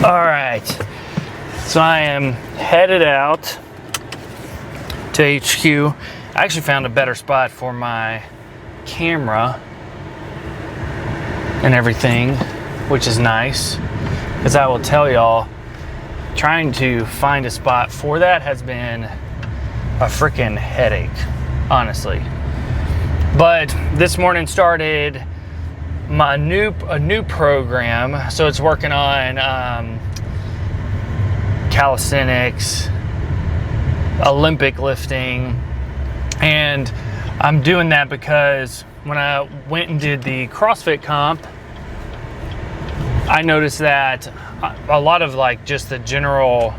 All right, so I am headed out to HQ. I actually found a better spot for my camera and everything, which is nice, because I will tell y'all, trying to find a spot for that has been a freaking headache, honestly. But this morning started a new program, so it's working on calisthenics, Olympic lifting, and I'm doing that because when I went and did the CrossFit comp, I noticed that a lot of like just the general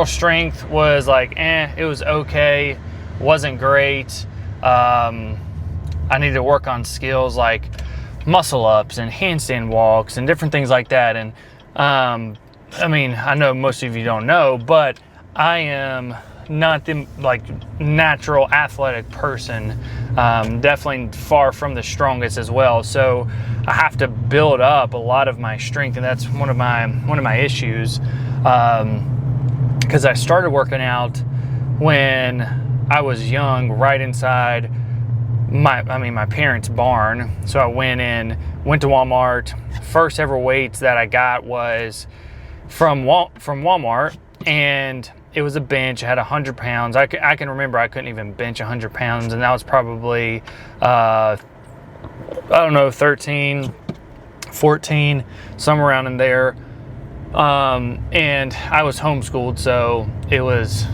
strength was like it was okay, wasn't great. I needed to work on skills like muscle ups and handstand walks and different things like that. And I mean, I know most of you don't know, but I am not the like natural athletic person. Definitely far from the strongest as well. So I have to build up a lot of my strength, and that's one of my issues. Because I started working out when I was young, right inside my parents' barn. So I went to Walmart. First ever weights that I got was from Walmart, and it was a bench. It had 100 pounds. I can remember I couldn't even bench 100 pounds, and that was probably, I don't know, 13, 14, somewhere around in there. And I was homeschooled, so it was,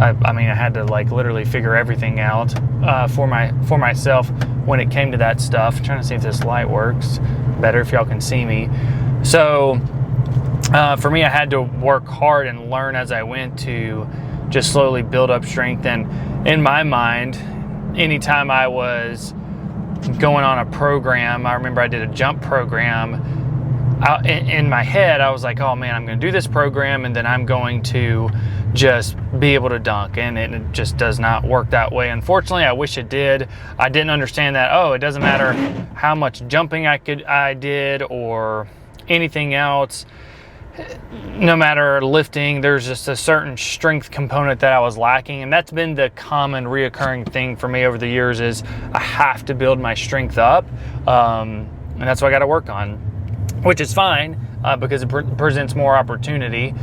I had to like literally figure everything out for myself when it came to that stuff. I'm trying to see if this light works better, if y'all can see me. So for me, I had to work hard and learn as I went to just slowly build up strength. And in my mind, anytime I was going on a program, I remember I did a jump program. In my head, I was like, oh man, I'm going to do this program and then I'm going to just be able to dunk. And it just does not work that way. Unfortunately, I wish it did. I didn't understand that, it doesn't matter how much jumping I did or anything else. No matter lifting, there's just a certain strength component that I was lacking. And that's been the common reoccurring thing for me over the years is I have to build my strength up. And that's what I got to work on, which is fine because it presents more opportunity.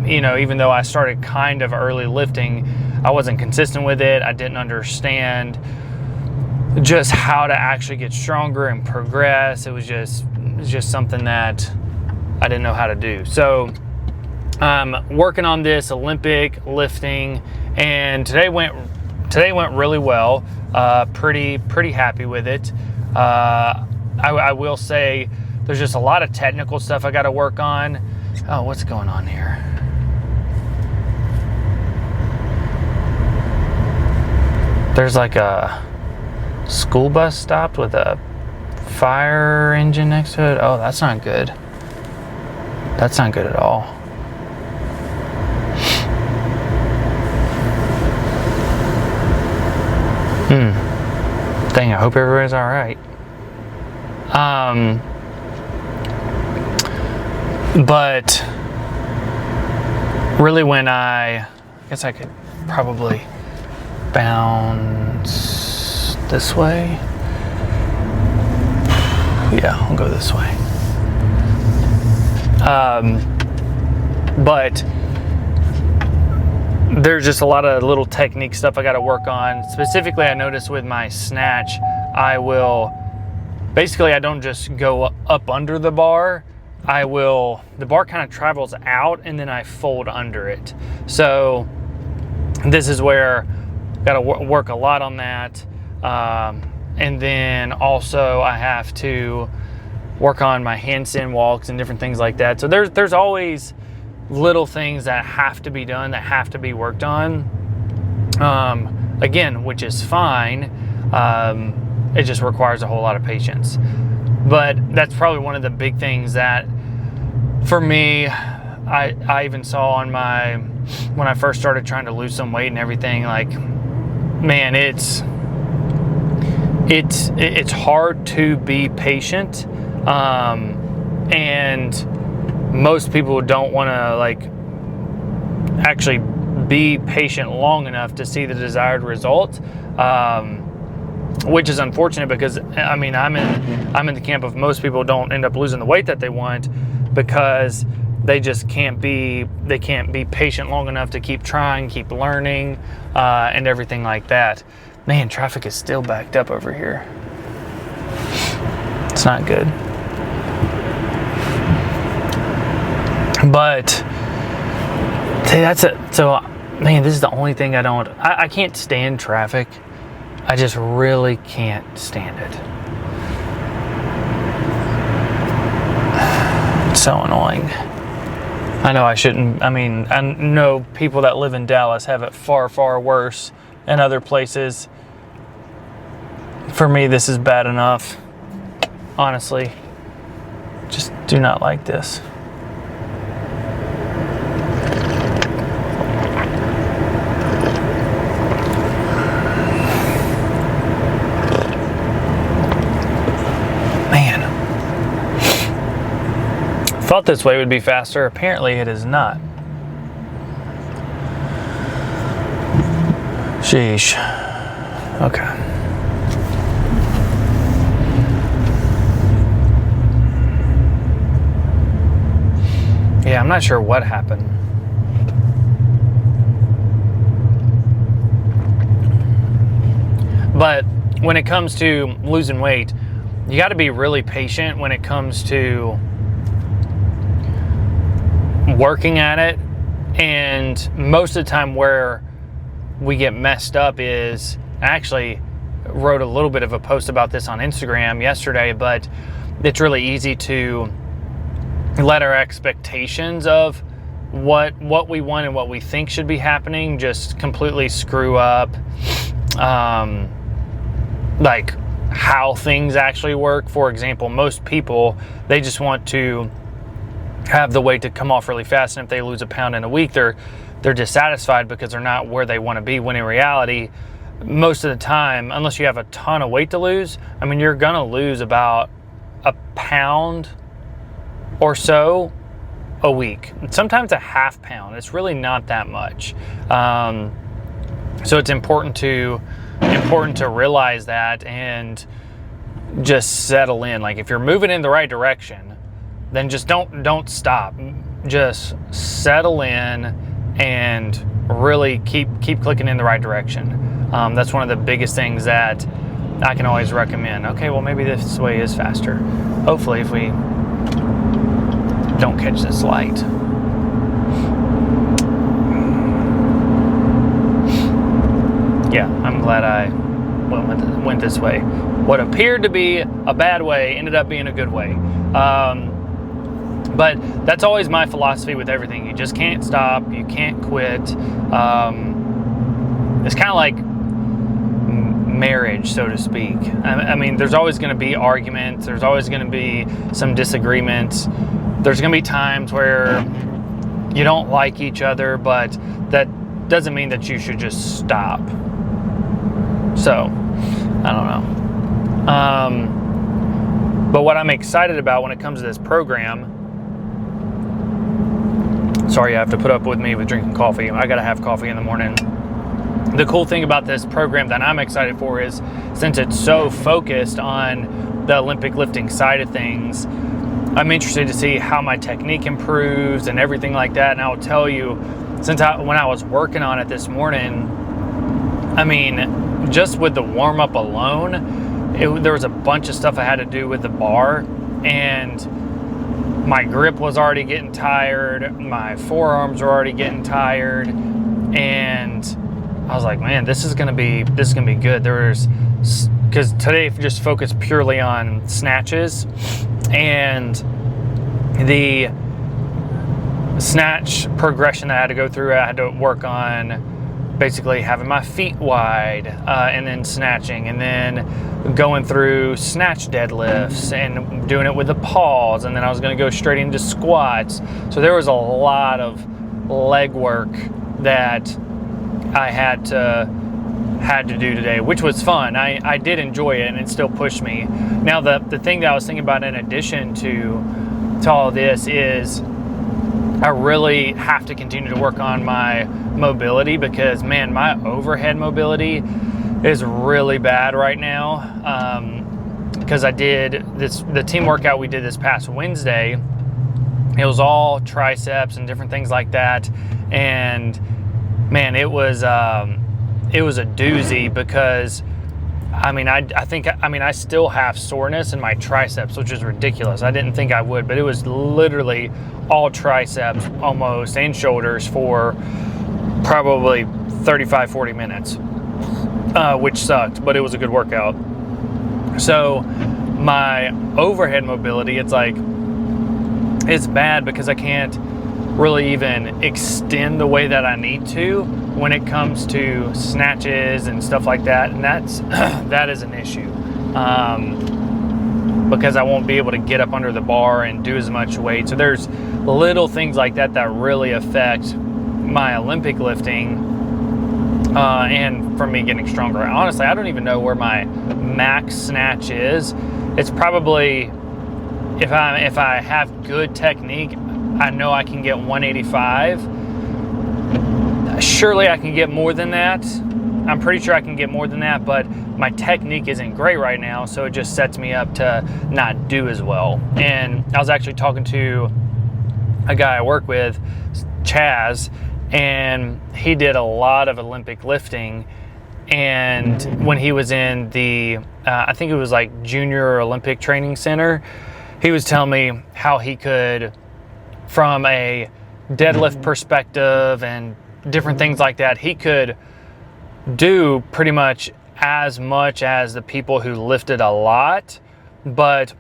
Even though I started kind of early lifting, I wasn't consistent with it. I didn't understand just how to actually get stronger and progress. It was just something that I didn't know how to do. So working on this Olympic lifting, and today went really well. Pretty happy with it. I will say there's just a lot of technical stuff I got to work on. Oh, what's going on here? There's like a school bus stopped with a fire engine next to it. Oh, that's not good. That's not good at all. Dang, I hope everybody's all right. But really when I guess I could probably bounce this way. Yeah, I'll go this way. But there's just a lot of little technique stuff I got to work on. Specifically, I noticed with my snatch, I don't just go up under the bar. The bar kind of travels out and then I fold under it. So this is where I got to work a lot on that. And then also I have to work on my handstand walks and different things like that. So there's always little things that have to be done, that have to be worked on. Again, which is fine. It just requires a whole lot of patience. But that's probably one of the big things that for me, I even saw on when I first started trying to lose some weight and everything, like, man, it's hard to be patient. And most people don't want to like actually be patient long enough to see the desired result, which is unfortunate because I mean I'm in the camp of most people don't end up losing the weight that they want because they just can't be patient long enough to keep trying, keep learning, and everything like that. Man, traffic is still backed up over here. It's not good. But see, that's it. So, man, this is the only thing I can't stand traffic. I just really can't stand it. It's so annoying. I know I shouldn't. I mean, I know people that live in Dallas have it far, far worse in other places. For me, this is bad enough. Honestly, just do not like this. Man, thought this way would be faster. Apparently, it is not. Sheesh. Okay. Yeah, I'm not sure what happened. But when it comes to losing weight, you got to be really patient when it comes to working at it. And most of the time where we get messed up is, I actually wrote a little bit of a post about this on Instagram yesterday, but it's really easy to let our expectations of what we want and what we think should be happening just completely screw up like how things actually work. For example, most people, they just want to have the weight to come off really fast, and if they lose a pound in a week, they're dissatisfied because they're not where they want to be, when in reality, most of the time, unless you have a ton of weight to lose, I mean, you're gonna lose about a pound or so a week, sometimes a half pound. It's really not that much. So it's important to realize that and just settle in. Like if you're moving in the right direction, then just don't stop. Just settle in and really keep clicking in the right direction. That's one of the biggest things that I can always recommend. Okay, well maybe this way is faster. Hopefully, if we don't catch this light. Yeah, I'm glad I went this way. What appeared to be a bad way ended up being a good way. But that's always my philosophy with everything. You just can't stop. You can't quit. It's kind of like marriage, so to speak. I mean, there's always going to be arguments. There's always going to be some disagreements. There's going to be times where you don't like each other, but that doesn't mean that you should just stop. So, I don't know. But what I'm excited about when it comes to this program, sorry you have to put up with me with drinking coffee. I got to have coffee in the morning. The cool thing about this program that I'm excited for is, since it's so focused on the Olympic lifting side of things, I'm interested to see how my technique improves and everything like that. And I will tell you, when I was working on it this morning, I mean, just with the warm up alone, there was a bunch of stuff I had to do with the bar, and my grip was already getting tired. My forearms were already getting tired, and I was like, man, this is gonna be good. Because today just focused purely on snatches, and the snatch progression that I had to go through, I had to work on basically having my feet wide, and then snatching, and then going through snatch deadlifts and doing it with the pause, and then I was going to go straight into squats. So there was a lot of leg work that I had to do today, which was fun. I did enjoy it, and it still pushed me. Now the thing that I was thinking about in addition to all this is, I really have to continue to work on my mobility because, man, my overhead mobility is really bad right now. Because I did the team workout we did this past Wednesday. It was all triceps and different things like that, and man, it was a doozy because I still have soreness in my triceps, which is ridiculous. I didn't think I would, but it was literally all triceps almost and shoulders for probably 35-40 minutes, which sucked, but it was a good workout. So my overhead mobility, it's bad because I can't really even extend the way that I need to when it comes to snatches and stuff like that, and that is an issue, because I won't be able to get up under the bar and do as much weight. So there's little things like that that really affect my Olympic lifting, and from me getting stronger. Honestly, I don't even know where my max snatch is. It's probably, if I have good technique, I know I can get 185. Surely I can get more than that. I'm pretty sure I can get more than that, but my technique isn't great right now, so it just sets me up to not do as well. And I was actually talking to a guy I work with, Chaz, and he did a lot of Olympic lifting. And when he was in the, I think it was like Junior Olympic Training Center, he was telling me how he could, from a deadlift perspective and different things like that, he could do pretty much as the people who lifted a lot, but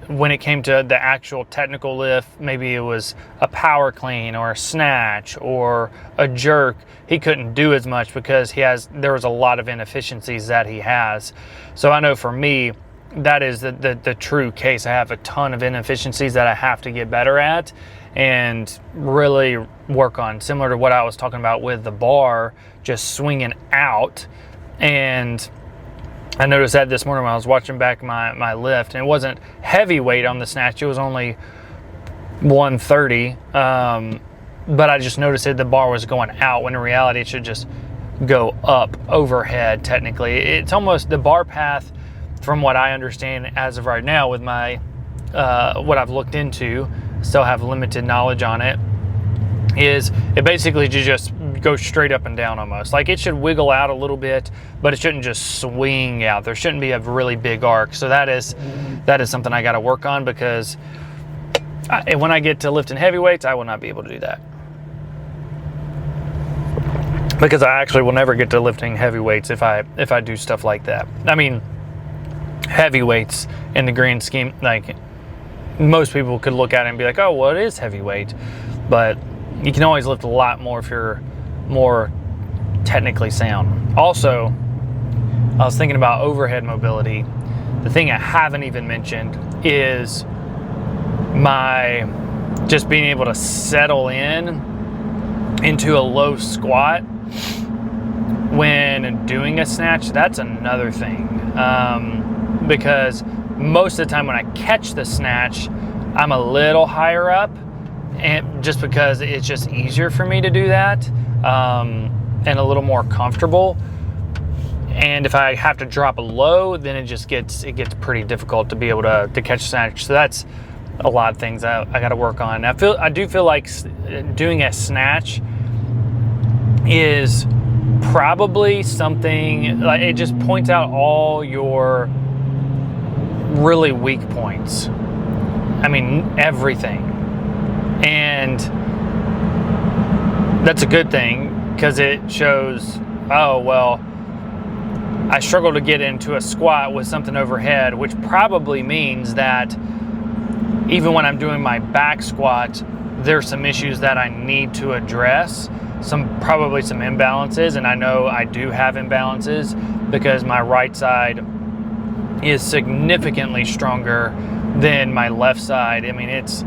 when it came to the actual technical lift, maybe it was a power clean or a snatch or a jerk, he couldn't do as much because there was a lot of inefficiencies that he has. So I know for me, that is the true case. I have a ton of inefficiencies that I have to get better at and really work on, similar to what I was talking about with the bar, just swinging out. And I noticed that this morning when I was watching back my lift, and it wasn't heavy weight on the snatch, it was only 130, but I just noticed that the bar was going out when in reality it should just go up overhead. Technically, it's almost the bar path, from what I understand as of right now with my what I've looked into, still have limited knowledge on it, is it basically just goes straight up and down almost. Like it should wiggle out a little bit, but it shouldn't just swing out. There shouldn't be a really big arc. So that is something I got to work on, because when I get to lifting heavyweights, I will not be able to do that. Because I actually will never get to lifting heavyweights if I do stuff like that. I mean, heavyweights in the grand scheme, like most people could look at it and be like, oh, well, it is heavyweight, but you can always lift a lot more if you're more technically sound. Also, I was thinking about overhead mobility. The thing I haven't even mentioned is my just being able to settle into a low squat when doing a snatch. That's another thing, because most of the time when I catch the snatch, I'm a little higher up, and just because it's just easier for me to do that, and a little more comfortable. And if I have to drop low, then it gets pretty difficult to be able to catch a snatch. So that's a lot of things I got to work on. I do feel like doing a snatch is probably something like it just points out all your really weak points. I mean, everything. And that's a good thing, because it shows, oh, well, I struggle to get into a squat with something overhead, which probably means that even when I'm doing my back squat, there's some issues that I need to address, probably some imbalances, and I know I do have imbalances because my right side is significantly stronger than my left side. I mean, it's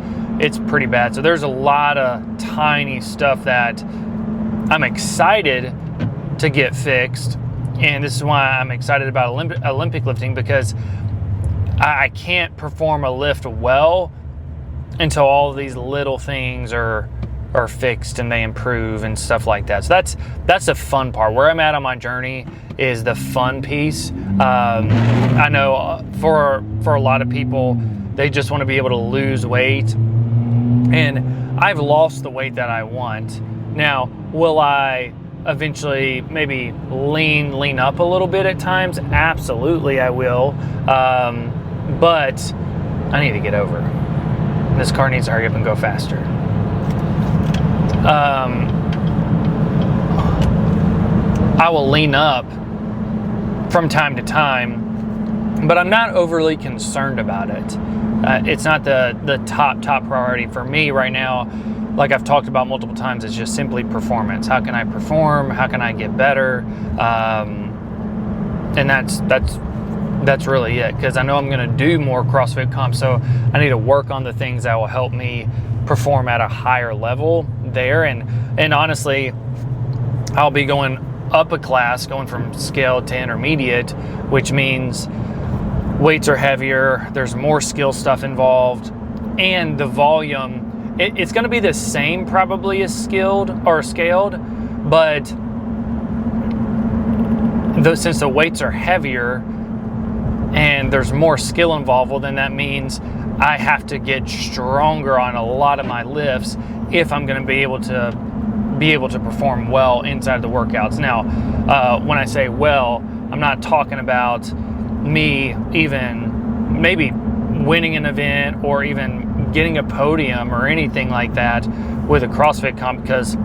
pretty bad. So there's a lot of tiny stuff that I'm excited to get fixed, and this is why I'm excited about Olympic lifting, because I can't perform a lift well until all of these little things are fixed and they improve and stuff like that. So that's the fun part. Where I'm at on my journey is the fun piece. I know for a lot of people, they just want to be able to lose weight, and I've lost the weight that I want. Now, will I eventually maybe lean up a little bit at times? Absolutely I will, but I need to get over. This car needs to hurry up and go faster. I will lean up from time to time, but I'm not overly concerned about it. It's not the top priority for me right now. Like I've talked about multiple times, it's just simply performance. How can I perform? How can I get better? And that's really it, because I know I'm going to do more CrossFit comp, so I need to work on the things that will help me perform at a higher level there. And honestly, I'll be going up a class, going from scaled to intermediate, which means weights are heavier, there's more skill stuff involved, and the volume, it's going to be the same probably as skilled or scaled, but since the weights are heavier and there's more skill involved, well, then that means I have to get stronger on a lot of my lifts if I'm going to be able to perform well inside of the workouts. Now, when I say well, I'm not talking about me even maybe winning an event or even getting a podium or anything like that with a CrossFit comp, because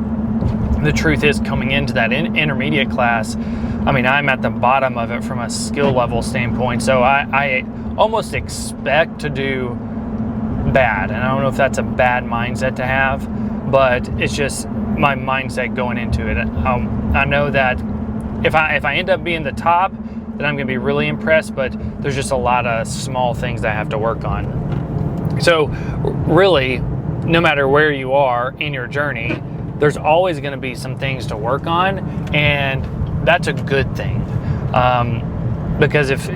the truth is, coming into that intermediate class, I mean, I'm at the bottom of it from a skill level standpoint, so I almost expect to do bad. And I don't know if that's a bad mindset to have, but it's just my mindset going into it. I know that if I end up being the top, then I'm going to be really impressed, but there's just a lot of small things that I have to work on. So really, no matter where you are in your journey, there's always going to be some things to work on, and that's a good thing. Because if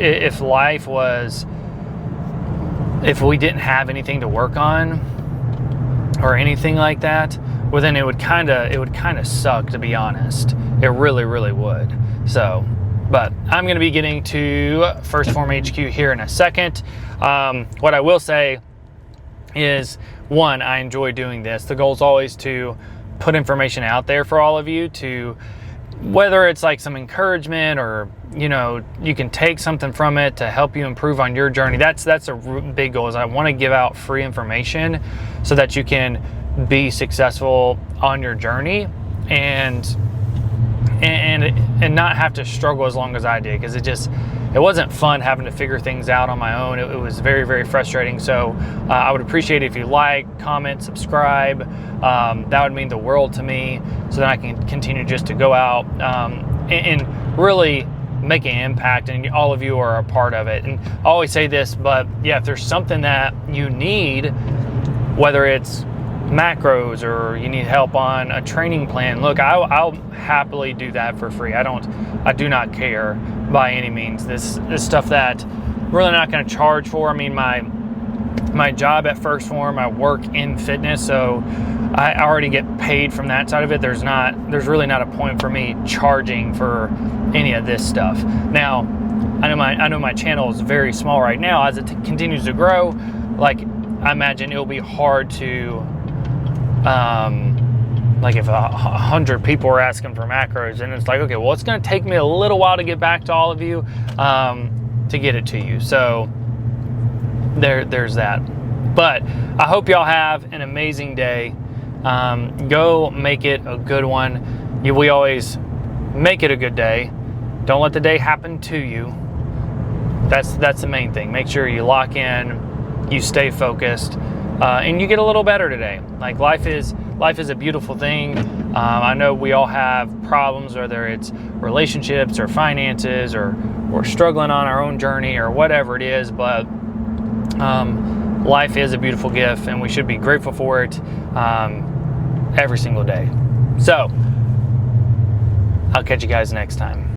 we didn't have anything to work on or anything like that, well, then it would kind of suck, to be honest. It really, really would. So, but I'm going to be getting to First Form HQ here in a second. What I will say is, one, I enjoy doing this. The goal is always to put information out there for all of you, to whether it's like some encouragement or, you know, you can take something from it to help you improve on your journey. That's a big goal, is I want to give out free information so that you can be successful on your journey and not have to struggle as long as I did, because it wasn't fun having to figure things out on my own. It was very, very frustrating. So I would appreciate it if you like, comment, subscribe. That would mean the world to me, so that I can continue just to go out and really make an impact, and all of you are a part of it. And I always say this, but yeah, if there's something that you need, whether it's macros or you need help on a training plan, look, I'll happily do that for free. I do not care by any means. This stuff that I'm really not going to charge for. I mean, my job at First Form, I work in fitness, so I already get paid from that side of it. There's really not a point for me charging for any of this stuff. Now, I know my channel is very small right now. As it continues to grow, like, I imagine it'll be hard to like if 100 people are asking for macros, and it's like, okay, well, it's going to take me a little while to get back to all of you to get it to you. So there's that. But I hope y'all have an amazing day. Go make it a good one. We always make it a good day. Don't let the day happen to you. That's the main thing. Make sure you lock in, you stay focused, and you get a little better today. Like, life is a beautiful thing. I know we all have problems, whether it's relationships or finances or struggling on our own journey or whatever it is, but life is a beautiful gift, and we should be grateful for it every single day. So I'll catch you guys next time.